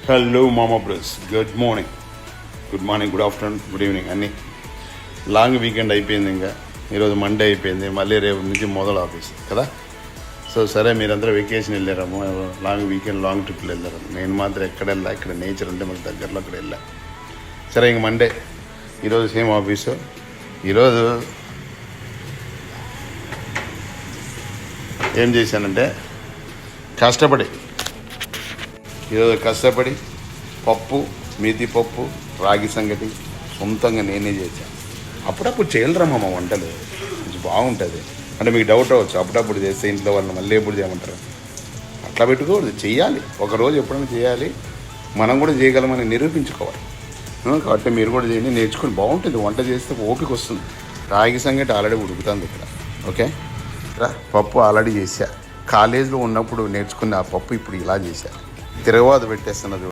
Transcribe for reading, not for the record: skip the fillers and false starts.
Hello మామా bus, good morning, good afternoon, good evening. అన్నీ long weekend అయిపోయింది. ఇంకా ఈరోజు మండే అయిపోయింది. మళ్ళీ రేపు నుంచి మొదలు ఆఫీస్ కదా. సో సరే, మీరందరూ వెకేషన్ వెళ్ళారేమో, లాంగ్ వీకెండ్ లాంగ్ ట్రిప్లు వెళ్ళారు. నేను మాత్రం ఎక్కడ వెళ్ళా, ఇక్కడ నేచర్ ఉంటే మనకు దగ్గరలో అక్కడ వెళ్ళా. సరే, ఇంక మండే ఈరోజు సేమ్ ఆఫీసు. ఈరోజు ఏం చేశానంటే కష్టపడి పప్పు, మేతి పప్పు, రాగి సంగటి సొంతంగా నేనే చేశాను. అప్పుడప్పుడు చేయలేరా మామ వంటలు, కొంచెం బాగుంటుంది. అంటే మీకు డౌట్ అవ్వచ్చు, అప్పుడప్పుడు చేస్తే ఇంట్లో వాళ్ళని మళ్ళీ ఎప్పుడు చేయమంటారు. అట్లా పెట్టుకోవద్దు, చెయ్యాలి. ఒకరోజు ఎప్పుడైనా చేయాలి, మనం కూడా చేయగలమని నిరూపించుకోవాలి. కాబట్టి మీరు కూడా చేయండి, నేర్చుకుని బాగుంటుంది. వంట చేస్తే ఓపిక వస్తుంది. రాగి సంగటి ఆల్రెడీ ఉడుకుతుంది ఇక్కడ. ఓకే, పప్పు ఆల్రెడీ చేశా. కాలేజీలో ఉన్నప్పుడు నేర్చుకున్న ఆ పప్పు ఇప్పుడు ఇలా చేశా. తిరగవాదు పెట్టేస్తున్నది.